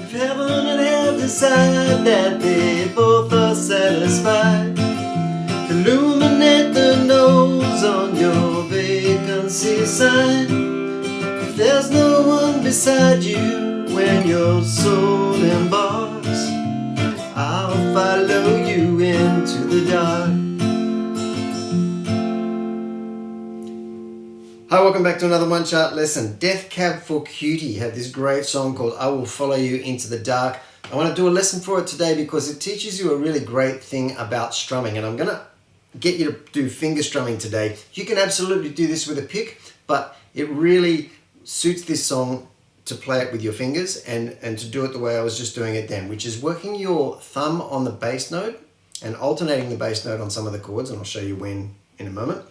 If heaven and hell decide that they both are satisfied, illuminate the nose on your vacancy sign. If there's no one beside you when your soul embarks, I'll follow you into the dark. Hi, welcome back to another One Chart lesson. Death Cab for Cutie have this great song called I Will Follow You Into the Dark. I want to do a lesson for it today because it teaches you a really great thing about strumming, and I'm going to get you to do finger strumming today. You can absolutely do this with a pick, but it really suits this song to play it with your fingers and to do it the way I was just doing it then, which is working your thumb on the bass note and alternating the bass note on some of the chords, and I'll show you when in a moment.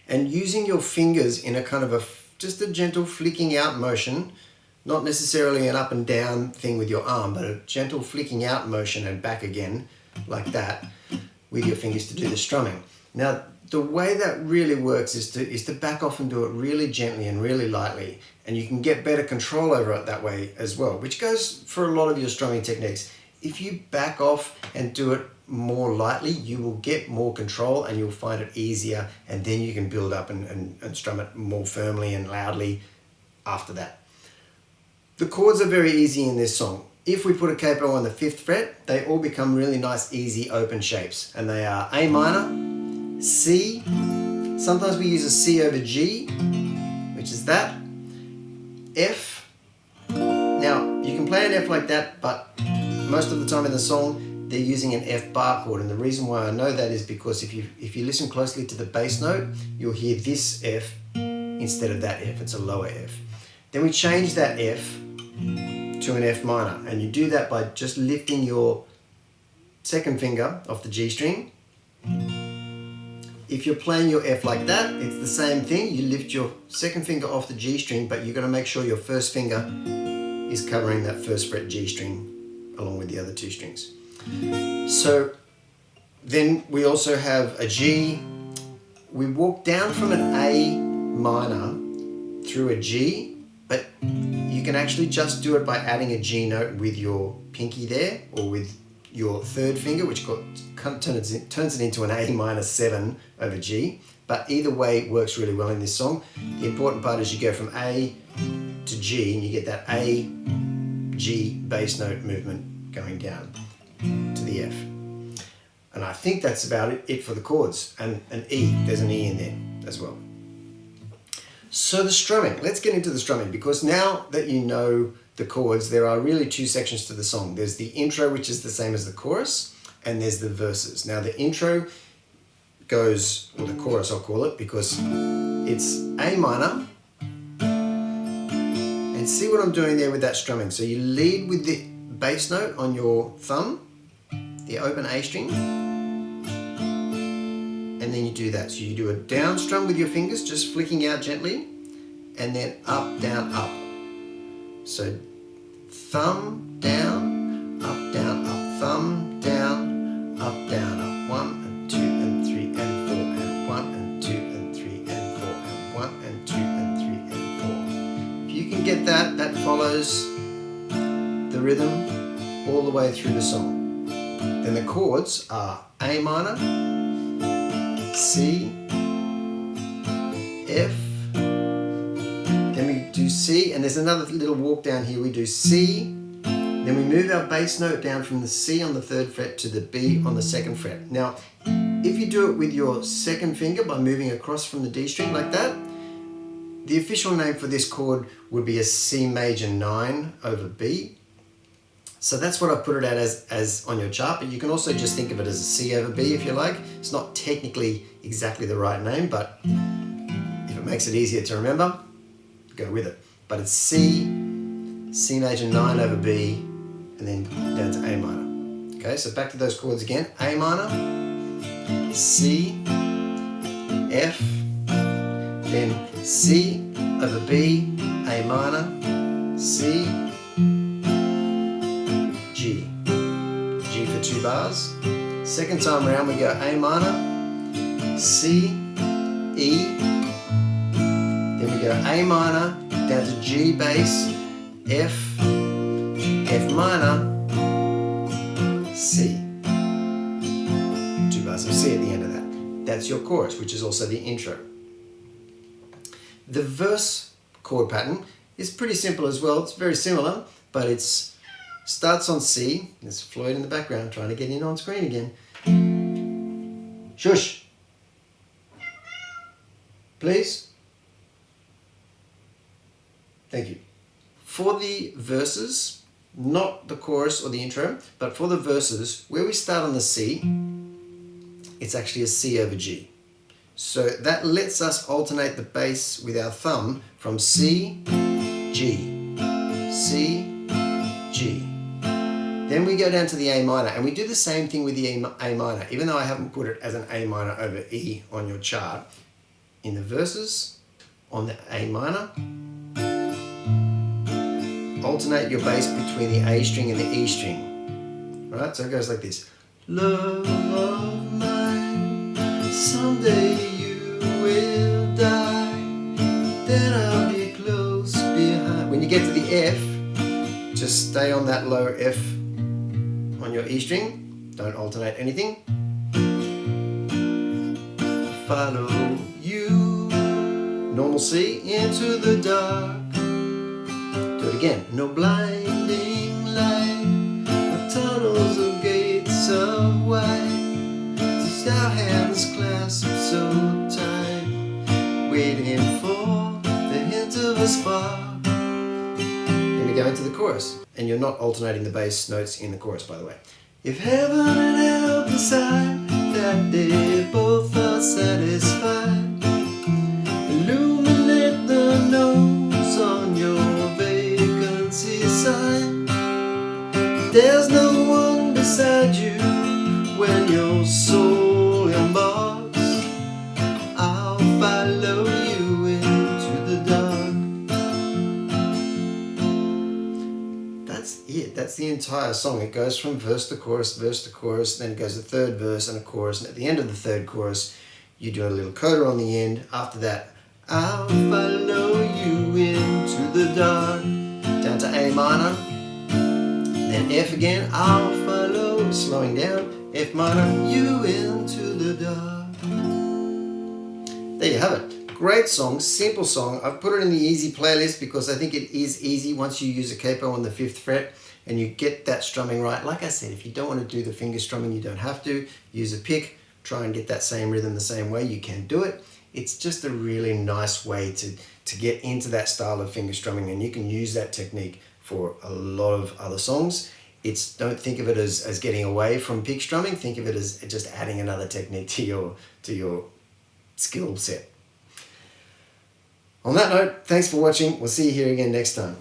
And using your fingers in a kind of just a gentle flicking out motion, not necessarily an up and down thing with your arm, but a gentle flicking out motion and back again, like that, with your fingers to do the strumming. Now, the way that really works is to back off and do it really gently and really lightly, and you can get better control over it that way as well, which goes for a lot of your strumming techniques. If you back off and do it more lightly, you will get more control and you'll find it easier, and then you can build up and strum it more firmly and loudly after that. The chords are very easy in this song. If we put a capo on the 5th fret, they all become really nice, easy, open shapes, and they are A minor, C, sometimes we use a C over G, which is that, F. Now, you can play an F like that, but most of the time in the song, they're using an F bar chord, and the reason why I know that is because if you listen closely to the bass note, you'll hear this F instead of that F. It's a lower F. Then we change that F to an F minor, and you do that by just lifting your second finger off the G string. If you're playing your F like that, it's the same thing. You lift your second finger off the G string, but you're going to make sure your first finger is covering that 1st fret G string along with the other 2 strings. So then we also have a G. We walk down from an A minor through a G, but you can actually just do it by adding a G note with your pinky there, or with your 3rd finger, which turns it into an A minor 7 over G. But either way, it works really well in this song. The important part is you go from A to G and you get that A, G bass note movement going down to the F. And I think that's about it for the chords. And an E, there's an E in there as well. So the strumming, let's get into the strumming, because now that you know the chords, there are really 2 sections to the song. There's the intro, which is the same as the chorus, and there's the verses. Now the intro goes, or the chorus I'll call it, because it's A minor, and see what I'm doing there with that strumming. So you lead with the bass note on your thumb, the open A string, and then you do that. So you do a down strum with your fingers, just flicking out gently, and then up, down, up. So thumb, down, up, thumb, down, up, 1 and 2 and 3 and 4 and 1 and 2 and 3 and 4 and 1 and 2 and 3 and 4. If you can get that, that follows the rhythm all the way through the song. Then the chords are A minor, C, F, then we do C, and there's another little walk down here. We do C, then we move our bass note down from the C on the 3rd fret to the B on the 2nd fret. Now, if you do it with your 2nd finger by moving across from the D string like that, the official name for this chord would be a C major 9 over B. So that's what I put it at as on your chart, but you can also just think of it as a C over B if you like. It's not technically exactly the right name, but if it makes it easier to remember, go with it. But it's C, C major 9 over B, and then down to A minor. Okay, so back to those chords again. A minor, C, F, then C over B, A minor, C, G. G for 2 bars. Second time around we go A minor, C, E, then we go A minor, down to G bass, F, F minor, C. 2 bars of C at the end of that. That's your chorus, which is also the intro. The verse chord pattern is pretty simple as well. It's very similar, but it starts on C. There's Floyd in the background trying to get in on screen again. Shush. Please. Thank you. For the verses, not the chorus or the intro, but for the verses, where we start on the C, it's actually a C over G. So that lets us alternate the bass with our thumb from C, G, C, G. Then we go down to the A minor, and we do the same thing with the A minor, even though I haven't put it as an A minor over E on your chart. In the verses, on the A minor, alternate your bass between the A string and the E string. Right? So it goes like this. Love of mine, someday you will die, then I'll be close behind. When you get to the F, just stay on that low F on your E string. Don't alternate anything. Follow you, normal C, into the dark. Do it again. No blinding light, no tunnels or gates of white, just our hands clasped so tight, waiting for the hint of a spark. Then we go into the chorus, and you're not alternating the bass notes in the chorus, by the way. If heaven and hell decide that they both are satisfied, illuminate the nose on your vacancy sign. There's no one beside you when your soul embarks. I'll follow you into the dark. That's it. That's the entire song. It goes from verse to chorus, then it goes to third verse and a chorus, and at the end of the third chorus, you do a little coda on the end. After that, I'll follow you into the dark. Down to A minor, then F again, I'll follow, slowing down, F minor, you into the dark. There you have it. Great song, simple song. I've put it in the easy playlist because I think it is easy once you use a capo on the 5th fret and you get that strumming right. Like I said, if you don't want to do the finger strumming, you don't have to. Use a pick, try and get that same rhythm the same way. You can do it. It's just a really nice way to get into that style of finger strumming, and you can use that technique for a lot of other songs. Don't think of it as getting away from pick strumming. Think of it as just adding another technique to your skill set. On that note, thanks for watching. We'll see you here again next time.